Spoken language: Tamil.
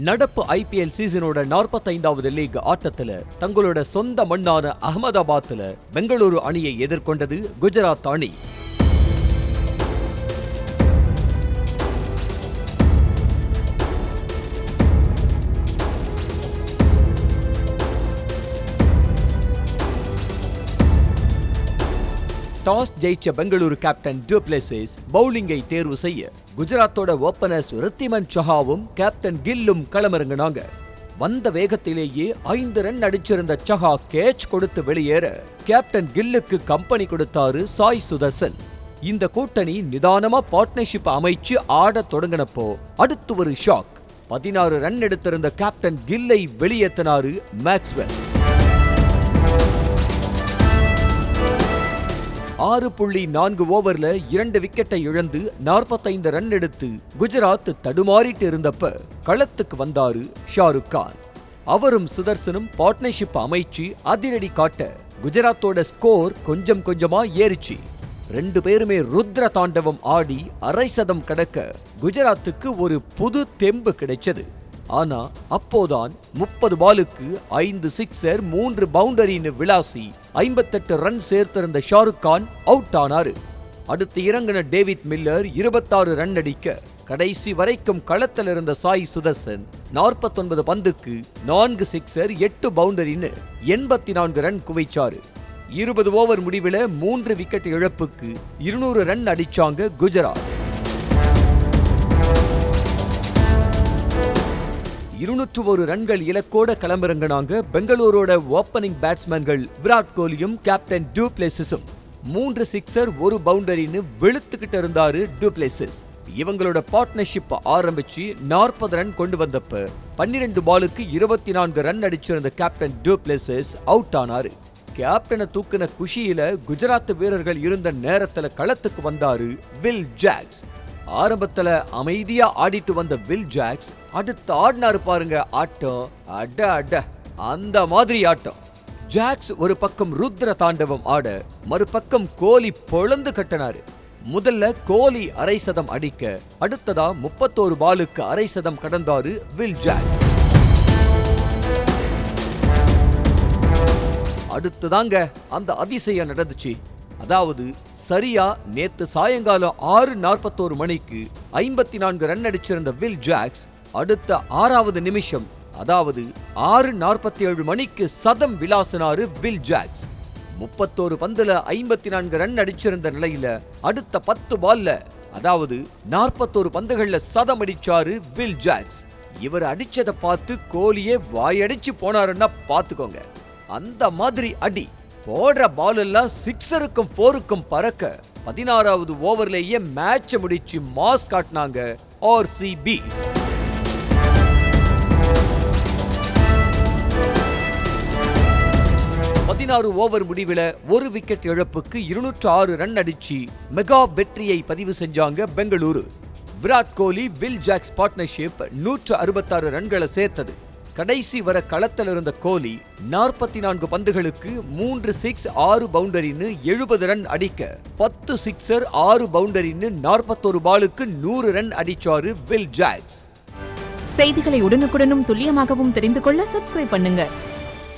நடப்பு ஐபிஎல் சீசனோட 45வது லீக் ஆட்டத்துல தங்களோட சொந்த மண்ணான அகமதாபாத்ல பெங்களூரு அணியை எதிர்கொண்டது குஜராத் அணி. டாஸ் ஜெயிச்ச பெங்களூரு கேப்டன் டு பிளெசிஸ் பவுலிங்கை தேர்வு செய்ய குஜராத்தோட ஓபனர்ஸ் ரித்திமன் சஹாவும் கேப்டன் கில்லும் களமிறங்கினாங்க. வந்த வேகத்திலேயே 5 ரன் அடிச்சிருந்த சஹா கேட்ச் கொடுத்து வெளியேற கேப்டன் கில்லுக்கு கம்பெனி கொடுத்தாரு சாய் சுதர்சன். இந்த கூட்டணி நிதானமா பார்ட்னர்ஷிப் அமைச்சு ஆட தொடங்கினப்போ அடுத்து ஒரு ஷாக். 16 ரன் எடுத்திருந்த கேப்டன் கில்லை வெளியேற்றினாரு மேக்ஸ்வெல். 6.4 ஓவர்ல 2 விக்கெட்டை இழந்து 45 ரன் எடுத்து குஜராத் தடுமாறிட்டு இருந்தப்ப களத்துக்கு வந்தாரு ஷாருக் கான். அவரும் சுதர்சனும் பார்ட்னர்ஷிப் அமைச்சு அதிரடி காட்ட குஜராத்தோட ஸ்கோர் கொஞ்சம் கொஞ்சமா ஏறிச்சு. 2 பேருமே ருத்ர தாண்டவம் ஆடி அரை சதம் கடக்க குஜராத்துக்கு ஒரு புது தெம்பு கிடைச்சது. ஆனா அப்போதான் 30 பாலுக்கு 5 சிக்ஸர் 3 பவுண்டரின்னு விளாசி 58 ரன் சேர்த்திருந்த ஷாருக் கான் அவுட் ஆனாரு. அடுத்து இறங்கின டேவிட் மில்லர் 26 ரன் அடிக்க கடைசி வரைக்கும் களத்தில் இருந்த சாய் சுதர்சன் 49 பந்துக்கு 4 சிக்ஸர் 8 பவுண்டரின்னு 84 ரன் குவிச்சாரு. 20 ஓவர் முடிவில் 3 விக்கெட் இழப்புக்கு 200 ரன் அடிச்சாங்க குஜராத். 201 ரன்கள் இலக்கோட களமிறங்கினாங்க பெங்களூரோட ஓப்பனிங் பேட்ஸ்மேன்கள் விராட் கோலியும் கேப்டன் டு பிளெசிஸும். 3 சிக்ஸர் 1 பவுண்டரின்னு வெளுத்துக்கிட்டு இருந்தாரு டு பிளெசிஸ். இவங்களோட பார்ட்னர்ஷிப் ஆரம்பிச்சு 40 ரன் கொண்டு வந்தப்ப 12 பாலுக்கு 24 ரன் அடிச்சிருந்த கேப்டன் டு பிளெசிஸ் அவுட் ஆனாரு. கேப்டனை தூக்கின குஷியில குஜராத் வீரர்கள் இருந்த நேரத்துல களத்துக்கு வந்தாரு வில் ஜாக்ஸ். ஆரம்பத்துல அமைதியா ஆடிட்டு வந்த வில் ஜாக்ஸ் அடுத்து ஆடினாரு பாருங்க ஆட்டம். அட அட அந்த மாதிரி ஆட்டம். ஜாக்ஸ் ஒரு பக்கம் ருத்ர தாண்டவம் ஆட மறுபக்கம் கோலி பொளந்து கட்டினாரு. முதல்ல கோலி அரை சதம் அடிக்க அடுத்ததா 31 பாலுக்கு அரை சதம் கடந்தாரு வில் ஜாக்ஸ். அடுத்துதாங்க அந்த அதிசயம் நடந்துச்சு. அதாவது சரியா நேத்து சாயங்காலம் 6:41 மணிக்கு 54 ரன் அடிச்சிருந்த வில் ஜாக்ஸ் அடுத்த 6வது நிமிஷம் அதாவது 6:47 மணிக்கு சதம் விளாசினாரு வில் ஜாக்ஸ். 31 பந்துல 54 ரன் அடிச்சிருந்த நிலையில அடுத்த 10 பால்ல அதாவது 41 பந்துகள்ல சதம் அடிச்சாரு வில் ஜாக்ஸ். இவர் அடிச்சதை பார்த்து கோலியே வாயடிச்சு போனாருன்னா பாத்துக்கோங்க. அந்த மாதிரி அடி. போடுற பால் எல்லாம் 6க்கும் 4க்கும் பறக்க 16வது ஓவர்லேயே மேட்சை முடிச்சு மாஸ் காட்டினாங்க ஆர்சிபி. ஓவர் முடிவில் 1 விக்கெட் இழப்புக்கு 206 ரன் அடிச்சு மெகா வெற்றியை பதிவு செஞ்சாங்க Bengaluru. Virat Kohli will Jacks partnership 166 ரன்களை சேர்த்தது. கடைசி வர களத்தில் இருந்த கோலி 44 பந்துகளுக்கு 3 சிக்ஸ் 6 பவுண்டரின்னு 70 ரன் அடிக்க 10 சிக்ஸர் 6 பவுண்டரின்னு 41 பாலுக்கு 100 ரன் அடிச்சாரு வில் ஜாக்ஸ். செய்திகளை உடனுக்குடனும் துல்லியமாகவும் தெரிந்து கொள்ள சப்ஸ்கிரைப் பண்ணுங்க.